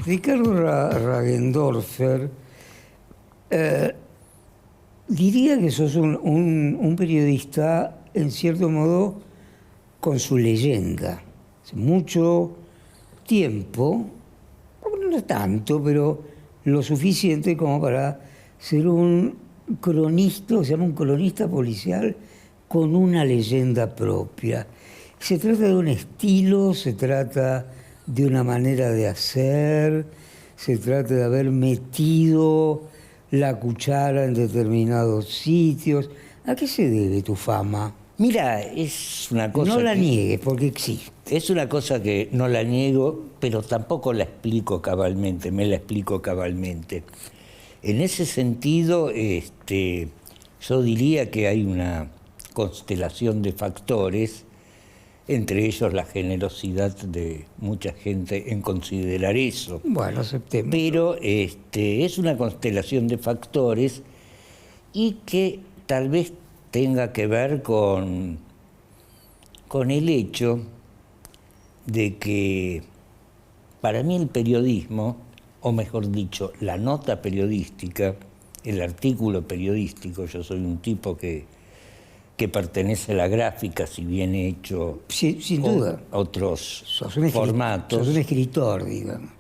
Ricardo Ragendorfer, diría que sos un periodista, en cierto modo, con su leyenda. Hace mucho tiempo, no tanto, pero lo suficiente como para ser un cronista, se llama un cronista policial con una leyenda propia. Se trata de un estilo, se trata de una manera de hacer, se trata de haber metido la cuchara en determinados sitios. ¿A qué se debe tu fama? Mira, es una cosa... No la niegues, porque existe. Es una cosa que no la niego, pero tampoco la explico cabalmente, me la explico cabalmente. En ese sentido, yo diría que hay una constelación de factores, entre ellos la generosidad de mucha gente en considerar eso. Bueno, aceptemos. Pero es una constelación de factores y que tal vez tenga que ver con el hecho de que para mí el periodismo, o mejor dicho, la nota periodística, el artículo periodístico, yo soy un tipo que pertenece a la gráfica, si bien he hecho sin duda otros formatos. Sos un escritor, digamos.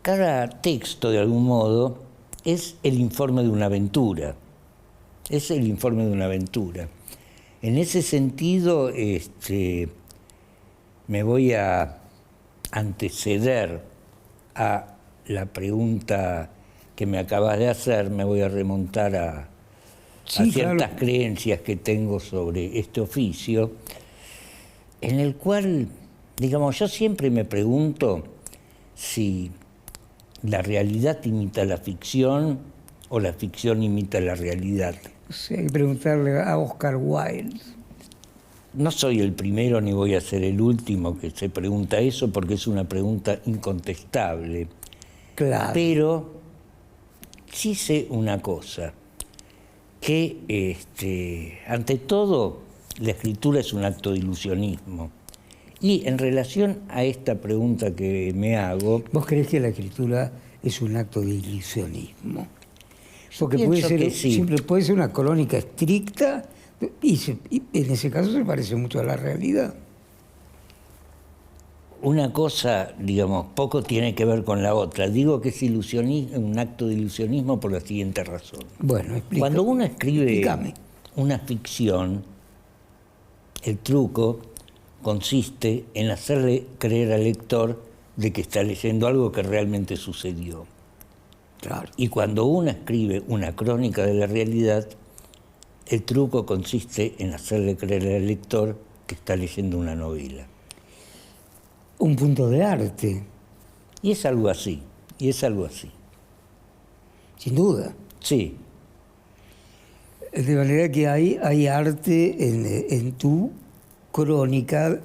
Cada texto, de algún modo, es el informe de una aventura. Es el informe de una aventura. En ese sentido, me voy a anteceder a la pregunta que me acabas de hacer, me voy a remontar a ciertas creencias que tengo sobre este oficio, en el cual, digamos, yo siempre me pregunto si la realidad imita la ficción o la ficción imita la realidad. Sí, hay que preguntarle a Oscar Wilde. No soy el primero ni voy a ser el último que se pregunta eso, porque es una pregunta incontestable. Claro. Pero sí sé una cosa, que ante todo la escritura es un acto de ilusionismo. Y en relación a esta pregunta que me hago... ¿Vos creés que la escritura es un acto de ilusionismo? Porque siempre puede ser una crónica estricta y en ese caso se parece mucho a la realidad. Una cosa, digamos, poco tiene que ver con la otra. Digo que es un acto de ilusionismo por la siguiente razón. Bueno, explícame. Cuando uno escribe una ficción, el truco consiste en hacerle creer al lector de que está leyendo algo que realmente sucedió. Claro. Y cuando uno escribe una crónica de la realidad, el truco consiste en hacerle creer al lector que está leyendo una novela. Un punto de arte. Y es algo así, Sin duda. Sí. De manera que hay arte en tu crónica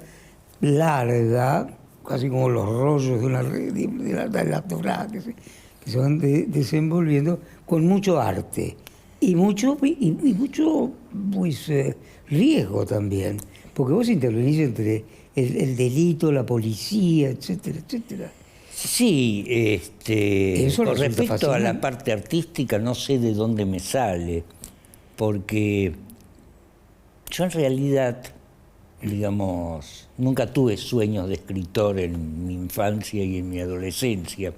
larga, casi como los rollos de una de la Torá, que se van desenvolviendo con mucho arte y mucho pues, riesgo también, porque vos intervenís entre el delito, la policía, etcétera, etcétera. Sí, Eso con respecto fascinante. a la parte artística no sé de dónde me sale, porque yo en realidad, digamos, nunca tuve sueños de escritor en mi infancia y en mi adolescencia.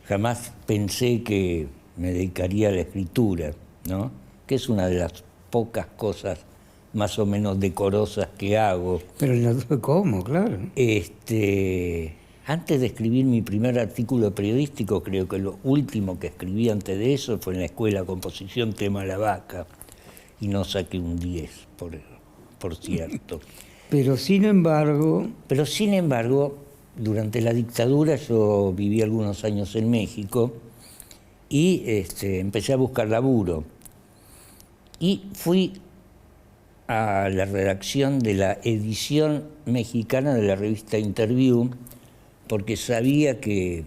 Jamás pensé que me dedicaría a la escritura, ¿no? Que es una de las pocas cosas más o menos decorosas que hago. Pero no, ¿cómo? Claro. Antes de escribir mi primer artículo periodístico, creo que lo último que escribí antes de eso fue en la escuela Composición Tema La Vaca, y no saqué un 10, por cierto. Pero sin embargo, durante la dictadura yo viví algunos años en México y empecé a buscar laburo. Y fui a la redacción de la edición mexicana de la revista Interview, porque sabía que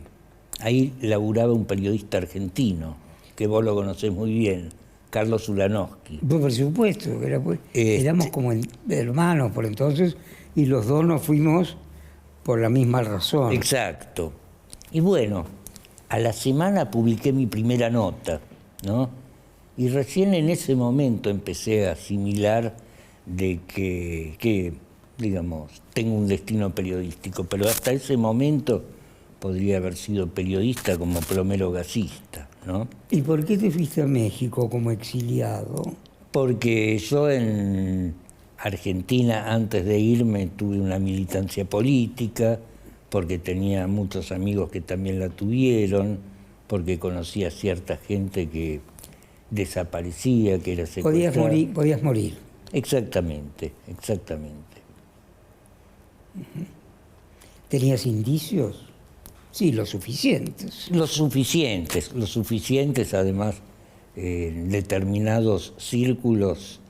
ahí laburaba un periodista argentino, que vos lo conocés muy bien, Carlos Ulanowski. Por supuesto, éramos como hermanos por entonces, y los dos nos fuimos por la misma razón. Exacto. Y bueno, a la semana publiqué mi primera nota, ¿no? Y recién en ese momento empecé a asimilar de que, digamos, tengo un destino periodístico, pero hasta ese momento podría haber sido periodista como plomero gasista, ¿no? ¿Y por qué te fuiste a México como exiliado? Porque yo en Argentina, antes de irme, tuve una militancia política, porque tenía muchos amigos que también la tuvieron, porque conocía cierta gente que desaparecía, que era secuestrada. Podías morir. Exactamente, exactamente. ¿Tenías indicios? Sí, lo suficientes. Los suficientes, además, en determinados círculos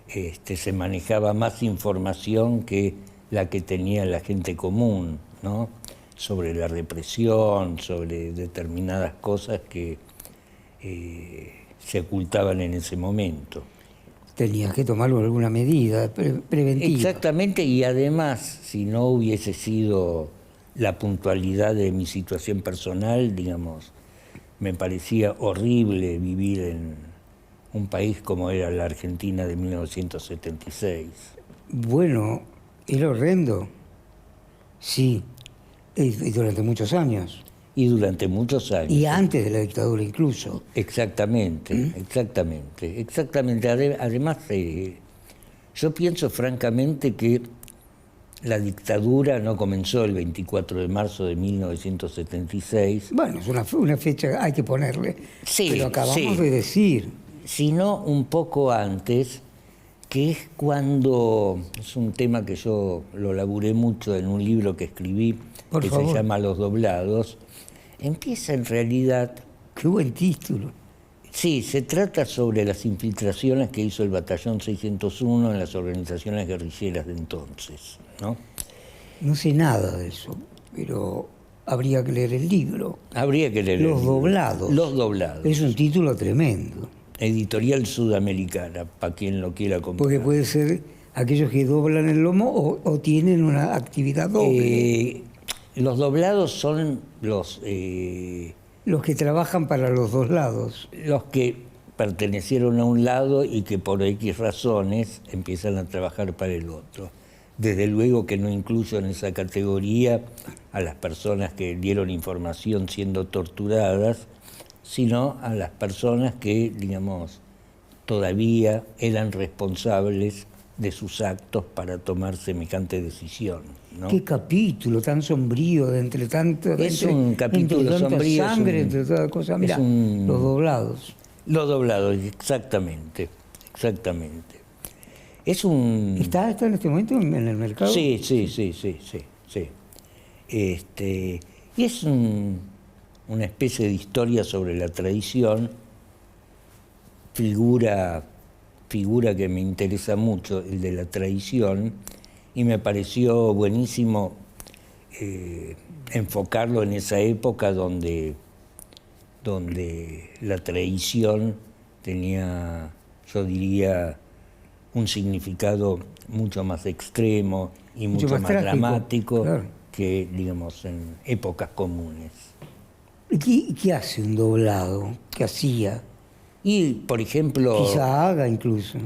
se manejaba más información que la que tenía la gente común, ¿no? Sobre la represión, sobre determinadas cosas que se ocultaban en ese momento. Tenías que tomar alguna medida preventiva. Exactamente, y además, si no hubiese sido la puntualidad de mi situación personal, digamos, me parecía horrible vivir en un país como era la Argentina de 1976. Bueno, era horrendo. Sí, y durante muchos años. Y durante muchos años. Y antes de la dictadura incluso. Exactamente, exactamente. Además, yo pienso francamente que la dictadura no comenzó el 24 de marzo de 1976. Bueno, es una fecha, hay que ponerle. Sí, pero acabamos sí. de decir. Sino un poco antes, que es cuando, es un tema que yo lo laburé mucho en un libro que escribí, Por que favor. se llama Los Doblados, empieza en realidad. Qué buen título. Sí, se trata sobre las infiltraciones que hizo el Batallón 601 en las organizaciones guerrilleras de entonces, ¿no? No sé nada de eso, pero habría que leer el libro. Habría que leer el Los libro. Doblados. Los Doblados. Es un título tremendo, Editorial Sudamericana, para quien lo quiera comprar. porque puede ser aquellos que doblan el lomo o tienen una actividad doble. Los doblados son los Los que trabajan para los dos lados. que pertenecieron a un lado y que por X razones empiezan a trabajar para el otro. Desde luego que no incluyo en esa categoría a las personas que dieron información siendo torturadas, sino a las personas que, digamos, todavía eran responsables de sus actos para tomar semejante decisión, ¿no? Qué capítulo tan sombrío de entre tanto. Es un capítulo entre tanta sombrío, sangre, entre toda cosa. Mira, los doblados. Los Doblados, exactamente, exactamente. Es un... ¿Está en este momento en el mercado? Sí. Y es una especie de historia sobre la tradición, figura que me interesa mucho, el de la tradición, y me pareció buenísimo enfocarlo en esa época donde la tradición tenía, yo diría, un significado mucho más extremo y mucho más trágico, dramático, claro, que, digamos, en épocas comunes. ¿Qué hace un doblado? ¿Qué hacía? Y, por ejemplo, Quizá haga incluso.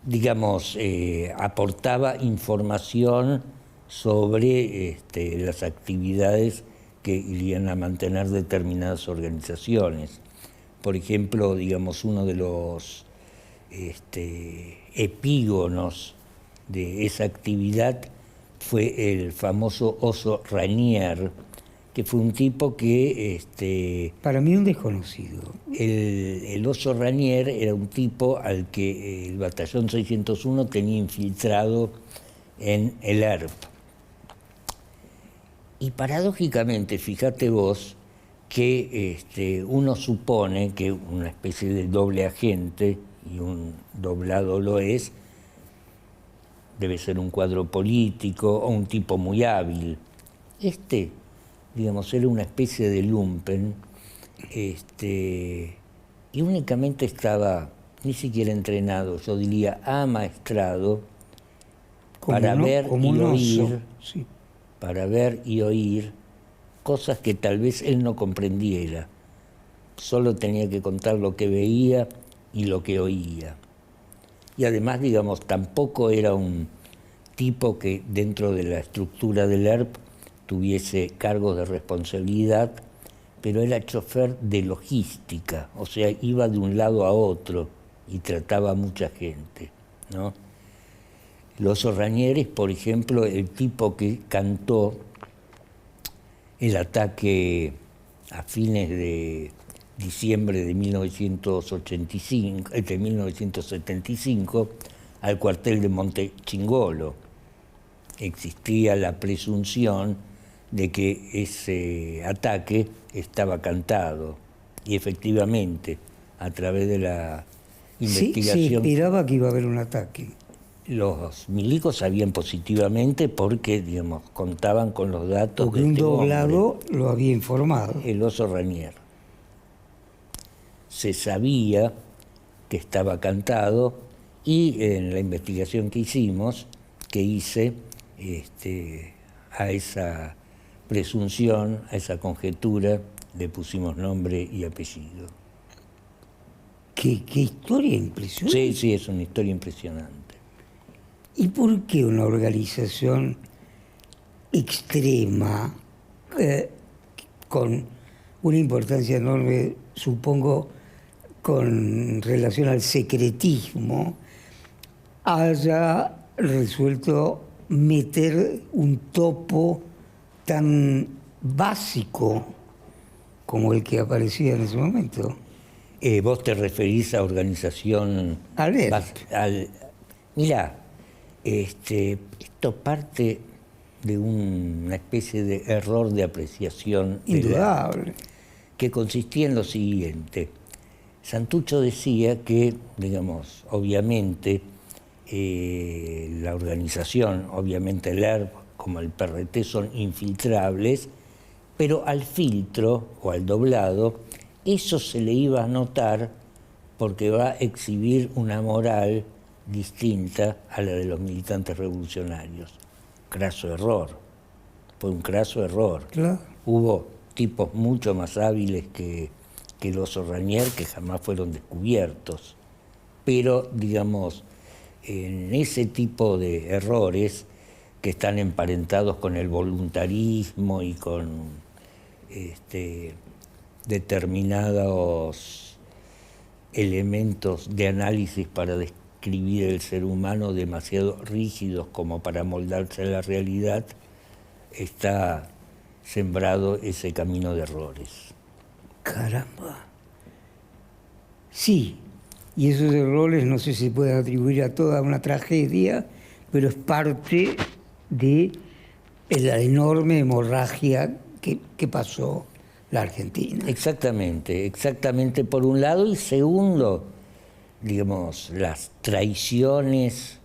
digamos, aportaba información sobre las actividades que irían a mantener determinadas organizaciones. Por ejemplo, digamos, uno de los epígonos de esa actividad fue el famoso oso Ranier, que fue un tipo que... Para mí un desconocido. El oso Ranier era un tipo al que el Batallón 601 tenía infiltrado en el ERP. Y paradójicamente, fíjate vos, que uno supone que una especie de doble agente, y un doblado lo es, debe ser un cuadro político o un tipo muy hábil. Digamos, era una especie de lumpen, y únicamente estaba, ni siquiera entrenado, yo diría amaestrado, para ver y oír, sí, para ver y oír cosas que tal vez él no comprendiera. Solo tenía que contar lo que veía y lo que oía. Y además, digamos, tampoco era un tipo que dentro de la estructura del ERP tuviese cargos de responsabilidad, pero era chofer de logística, o sea, iba de un lado a otro y trataba a mucha gente, ¿no? El Oso Rañeres, por ejemplo, el tipo que cantó el ataque a fines de diciembre de 1975 al cuartel de Montechingolo. Existía la presunción de que ese ataque estaba cantado y efectivamente a través de la investigación... Sí, se esperaba que iba a haber un ataque. Los milicos sabían positivamente porque, digamos, contaban con los datos porque de un este doblado hombre, lo había informado. el Oso Rañer. Se sabía que estaba cantado y en la investigación que hice, a esa presunción, a esa conjetura, le pusimos nombre y apellido. ¿Qué historia impresionante? Sí, es una historia impresionante. ¿Y por qué una organización extrema, con una importancia enorme, supongo, con relación al secretismo, haya resuelto meter un topo tan básico como el que aparecía en ese momento? ¿Vos te referís a organización? Mirá, esto parte de una especie de error de apreciación. Indudable. Que consistía en lo siguiente. Santucho decía que, digamos, obviamente, la organización, obviamente el ERP como el PRT son infiltrables, pero al filtro o al doblado, eso se le iba a notar porque va a exhibir una moral distinta a la de los militantes revolucionarios. Craso error. Fue un craso error. Claro. Hubo tipos mucho más hábiles que el Oso Rañer que jamás fueron descubiertos. Pero, digamos, en ese tipo de errores que están emparentados con el voluntarismo y con determinados elementos de análisis para describir el ser humano demasiado rígidos como para moldarse a la realidad, está sembrado ese camino de errores. Caramba. Sí, y esos errores no sé si se pueden atribuir a toda una tragedia, pero es parte de la enorme hemorragia que pasó la Argentina. Exactamente por un lado, y segundo, digamos, las traiciones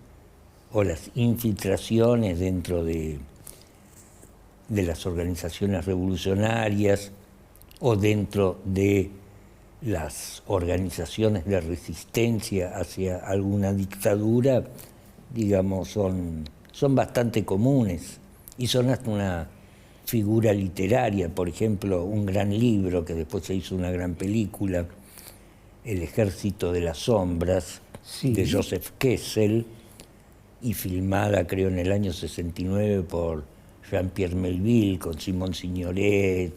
o las infiltraciones dentro de las organizaciones revolucionarias o dentro de las organizaciones de resistencia hacia alguna dictadura, digamos, son bastante comunes y son hasta una figura literaria. Por ejemplo, un gran libro que después se hizo una gran película, El Ejército de las Sombras, sí, de Joseph Kessel, y filmada creo en el año 69 por Jean-Pierre Melville con Simone Signoret,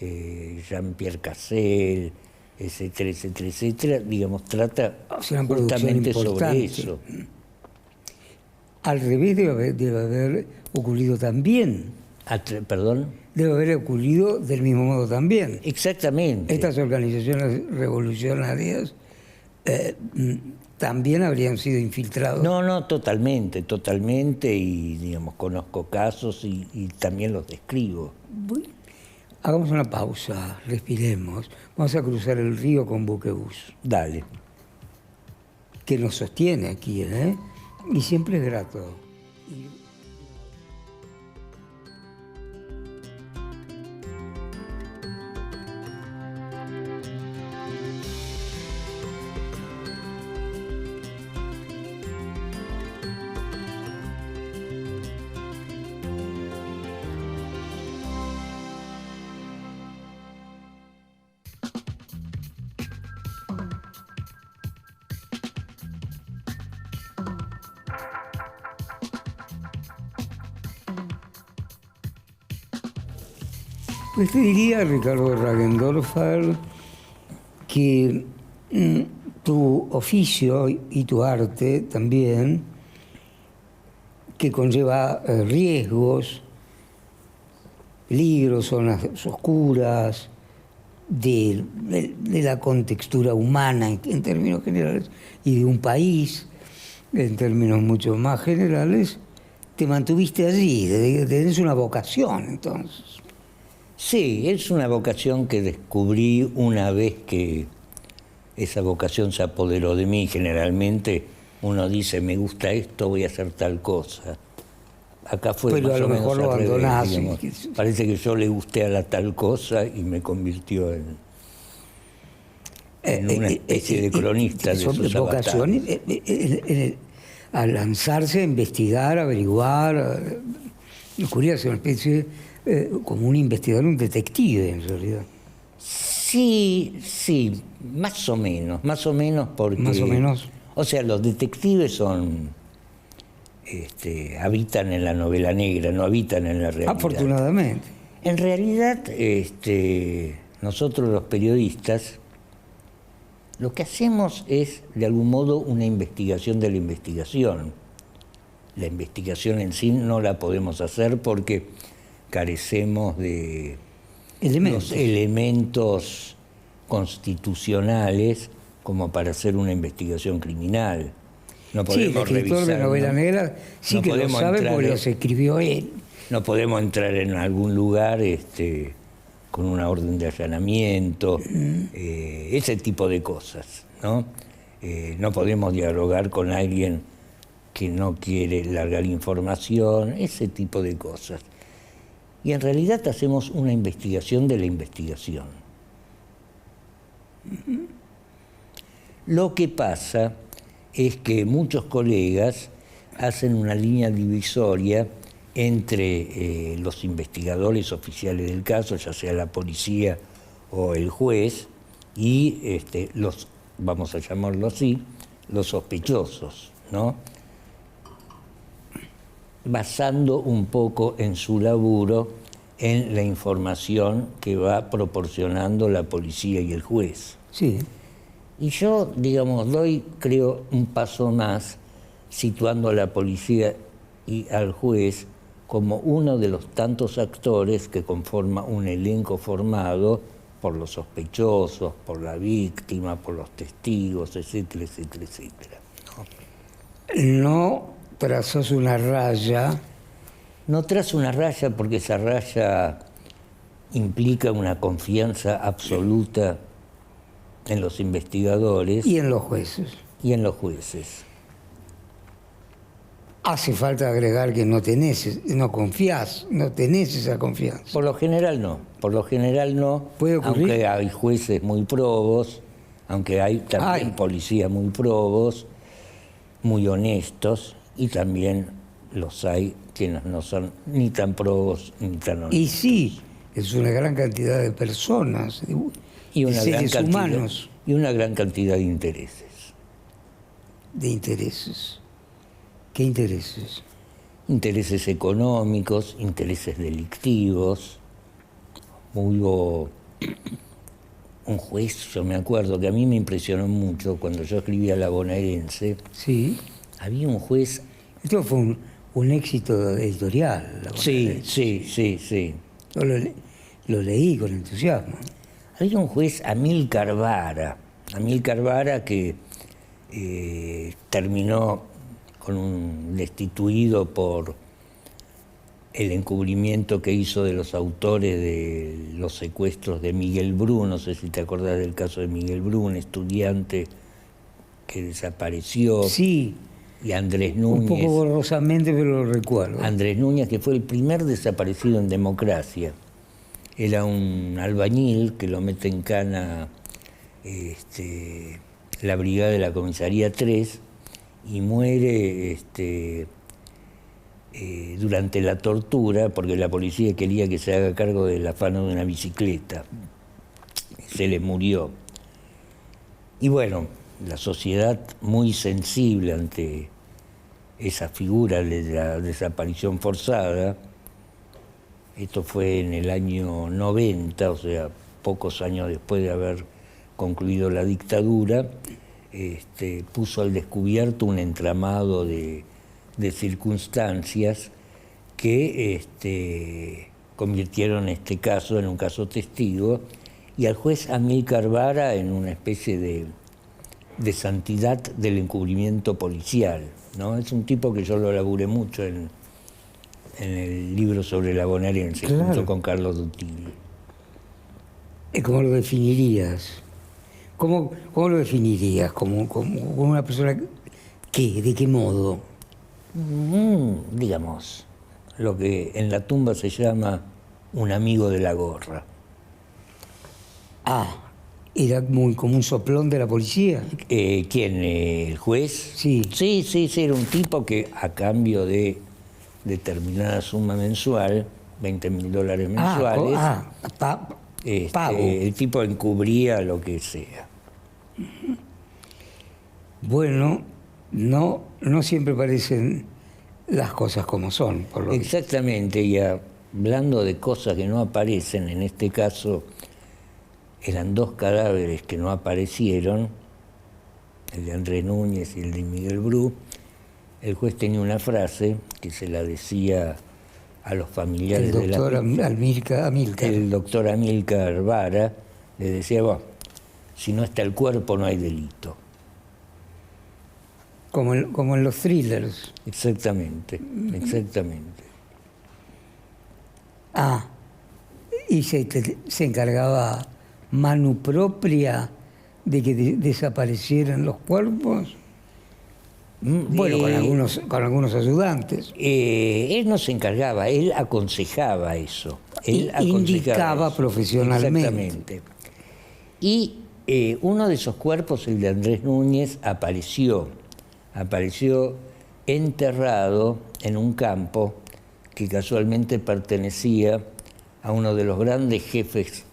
Jean-Pierre Cassel, etcétera, digamos, trata justamente sobre eso. Al revés debe haber ocurrido también. ¿Perdón? Debe haber ocurrido del mismo modo también. Exactamente. Estas organizaciones revolucionarias también habrían sido infiltrados. No, totalmente, y digamos, conozco casos y también los describo. Bueno, hagamos una pausa, respiremos. Vamos a cruzar el río con buquebús. Dale. Que nos sostiene aquí, ¿eh? Y siempre es grato. Pues te diría, Ricardo Ragendorfer, que tu oficio y tu arte también, que conlleva riesgos, peligros, zonas oscuras, de la contextura humana en términos generales y de un país en términos mucho más generales, te mantuviste allí, tenés una vocación entonces. Sí, es una vocación que descubrí una vez que esa vocación se apoderó de mí. Generalmente uno dice, me gusta esto, voy a hacer tal cosa. Acá fue pero más a lo o menos mejor lo al revés, abandonás. digamos. Parece que yo le gusté a la tal cosa y me convirtió en una especie de cronista de sus vocación avatares. A lanzarse a investigar, a averiguar, curioso, una especie como un investigador, un detective en realidad. Sí, sí, más o menos porque... Más o menos. O sea, los detectives habitan en la novela negra, no habitan en la realidad. Afortunadamente. En realidad, nosotros los periodistas, lo que hacemos es, de algún modo, una investigación de la investigación. La investigación en sí no la podemos hacer porque carecemos de los elementos constitucionales como para hacer una investigación criminal. No podemos sí, el escritor de novela negra sí no que lo sabe porque los escribió él. No podemos entrar en algún lugar con una orden de allanamiento, ese tipo de cosas, ¿no? No podemos dialogar con alguien que no quiere largar información, ese tipo de cosas. Y en realidad hacemos una investigación de la investigación. Lo que pasa es que muchos colegas hacen una línea divisoria entre los investigadores oficiales del caso, ya sea la policía o el juez, y los, vamos a llamarlo así, los sospechosos, ¿no? Basando un poco en su laburo en la información que va proporcionando la policía y el juez. Sí. Y yo, digamos, doy, creo, un paso más, situando a la policía y al juez como uno de los tantos actores que conforma un elenco formado por los sospechosos, por la víctima, por los testigos, etcétera, etcétera, etcétera. No trazas una raya. No trazo una raya porque esa raya implica una confianza absoluta en los investigadores. Y en los jueces. Y en los jueces. Hace falta agregar que no confías, no tenés esa confianza. Por lo general no. ¿Puede ocurrir? Aunque hay jueces muy probos, aunque hay también policías muy probos, muy honestos, y también los hay quienes no son ni tan probos ni tan honestos. Y sí, es una gran cantidad de personas, y una seres humanos. Y una gran cantidad de intereses. De intereses. ¿Qué intereses? Intereses económicos, intereses delictivos. Hubo un juez, yo me acuerdo, que a mí me impresionó mucho cuando yo escribía La Bonaerense. Sí. Había un juez... Esto fue un éxito editorial. Sí. Yo lo leí con entusiasmo. Había un juez, Amílcar Vara, que terminó con un destituido por el encubrimiento que hizo de los autores de los secuestros de Miguel Brun. No sé si te acordás del caso de Miguel Brun, estudiante que desapareció. Sí. Y Andrés Núñez. Un poco borrosamente, pero lo recuerdo. Andrés Núñez, que fue el primer desaparecido en democracia. Era un albañil que lo mete en cana la brigada de la comisaría 3 y muere durante la tortura porque la policía quería que se haga cargo del afano de una bicicleta. Se le murió. Y bueno, la sociedad muy sensible ante esa figura de la desaparición forzada Esto fue en el año 90, o sea, pocos años después de haber concluido la dictadura, puso al descubierto un entramado de circunstancias que convirtieron este caso en un caso testigo, y al juez Amílcar Vara en una especie de santidad del encubrimiento policial, ¿no? Es un tipo que yo lo laburé mucho en el libro sobre la bonaerense, claro, junto con Carlos Dutili. ¿Cómo lo definirías? ¿Cómo lo definirías? ¿Como una persona qué? ¿De qué modo? Digamos, lo que en la tumba se llama un amigo de la gorra. Ah, ¿era como un soplón de la policía? ¿Quién? ¿El juez? Sí. Sí, era un tipo que a cambio de determinada suma mensual, $20.000 mensuales, pago. el tipo encubría lo que sea. Bueno, no siempre parecen las cosas como son, por lo Exactamente, y hablando de cosas que no aparecen, en este caso eran 2 cadáveres que no aparecieron, el de Andrés Núñez y el de Miguel Bru. El juez tenía una frase que se la decía a los familiares el doctor Amílcar. El doctor Amílcar Vara le decía, bueno, si no está el cuerpo no hay delito. Como en los thrillers. Exactamente. Ah, y se encargaba manu propia de que desaparecieran los cuerpos. Bueno, con algunos ayudantes. Él no se encargaba, él aconsejaba eso. Indicaba eso profesionalmente. Exactamente. Y uno de esos cuerpos, el de Andrés Núñez, apareció enterrado en un campo que casualmente pertenecía a uno de los grandes jefes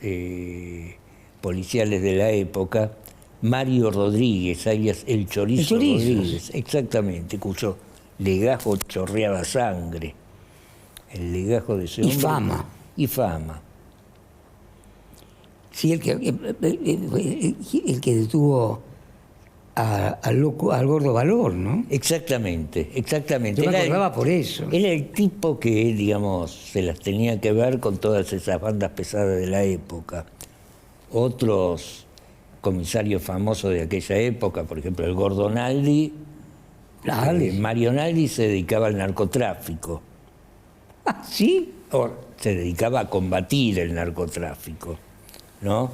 policiales de la época, Mario Rodríguez, alias El Chorizo Rodríguez, exactamente, cuyo legajo chorreaba sangre. El legajo de ese hombre. Y fama. Sí, el que detuvo al gordo Valor, ¿no? Exactamente. Yo me acordaba por eso. Era el tipo que, digamos, se las tenía que ver con todas esas bandas pesadas de la época. Otros comisarios famosos de aquella época, por ejemplo, el gordo Naldi. Mario Naldi se dedicaba al narcotráfico. ¿Ah, sí? O se dedicaba a combatir el narcotráfico, ¿no?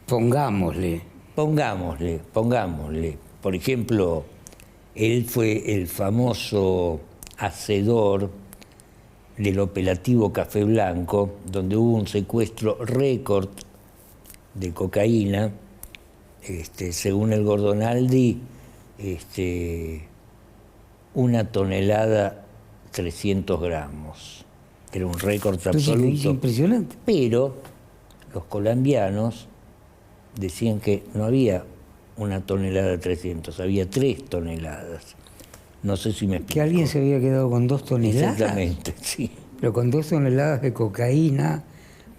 Pongámosle. Por ejemplo, él fue el famoso hacedor del operativo Café Blanco, donde hubo un secuestro récord de cocaína, según el gordo Naldi, 1 tonelada 300 gramos. Era un récord absoluto. Es impresionante. Pero los colombianos decían que no había 1 tonelada 300, había 3 toneladas. No sé si me explico. Que alguien se había quedado con 2 toneladas. Exactamente, sí. Pero con 2 toneladas de cocaína,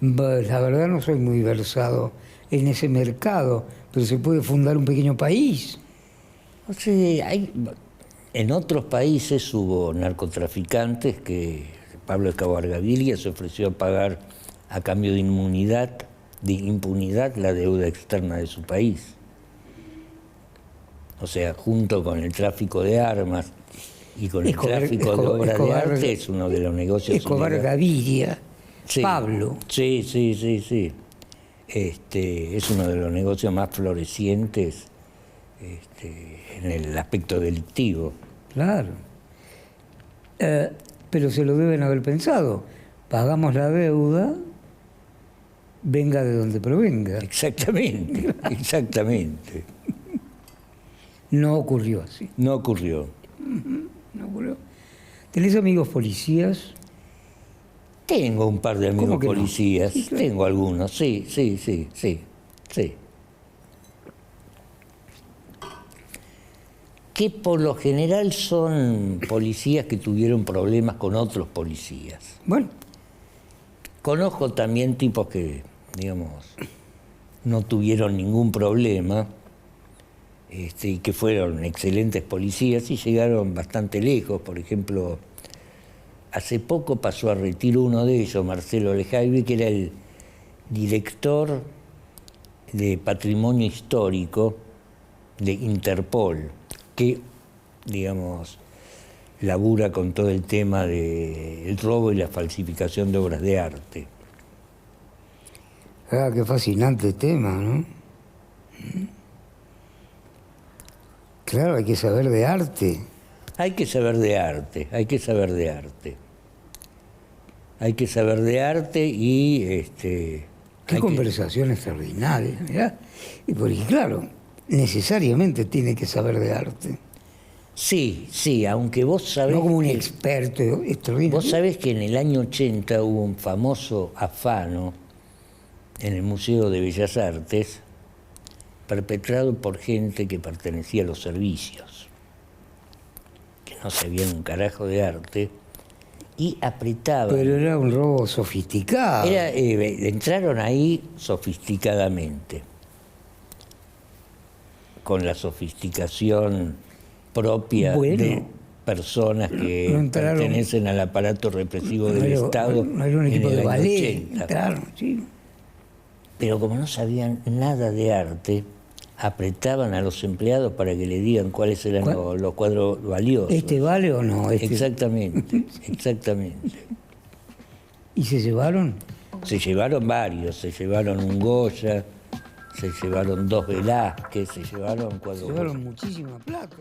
la verdad no soy muy versado en ese mercado, pero se puede fundar un pequeño país. O sea, en otros países hubo narcotraficantes que Pablo Escobar Gaviria se ofreció a pagar a cambio de impunidad la deuda externa de su país. O sea, junto con el tráfico de armas y con el tráfico de obras de arte, es uno de los negocios. Escobar Gaviria, sí. Pablo. Sí. Es uno de los negocios más florecientes en el aspecto delictivo. Claro. Pero se lo deben haber pensado. Pagamos la deuda, venga de donde provenga. Exactamente. No ocurrió así. No ocurrió. ¿Tenés amigos policías? Tengo un par de amigos policías. No? Sí, claro. Tengo algunos, sí. que por lo general son policías que tuvieron problemas con otros policías. Bueno, Conozco también tipos que, digamos, no tuvieron ningún problema y que fueron excelentes policías y llegaron bastante lejos. Por ejemplo, hace poco pasó a retiro uno de ellos, Marcelo Lejaibe, que era el director de Patrimonio Histórico de Interpol, que, digamos, labura con todo el tema del robo y la falsificación de obras de arte. ah, qué fascinante tema, ¿no? Claro, hay que saber de arte. Hay que saber de arte, hay que saber de arte. Hay que saber de arte y Qué conversación extraordinaria, mirá. Y porque, claro, necesariamente tiene que saber de arte. Sí, sí, aunque vos sabés... No como un experto extraordinario. Vos sabés que en el año 80 hubo un famoso afano en el Museo de Bellas Artes perpetrado por gente que pertenecía a los servicios, que no sabían un carajo de arte, y apretaban... Pero era un robo sofisticado. Entraron ahí sofisticadamente, con la sofisticación propia de personas que pertenecen al aparato represivo del Estado. No era un equipo de ballet, 80. entraron, sí. Pero como no sabían nada de arte, apretaban a los empleados para que le digan cuáles eran los cuadros valiosos. ¿Este vale o no? Exactamente, exactamente. ¿Y se llevaron? Se llevaron varios, se llevaron un Goya, se llevaron 2 Velázquez, se llevaron cuadros. Se llevaron muchísima plata.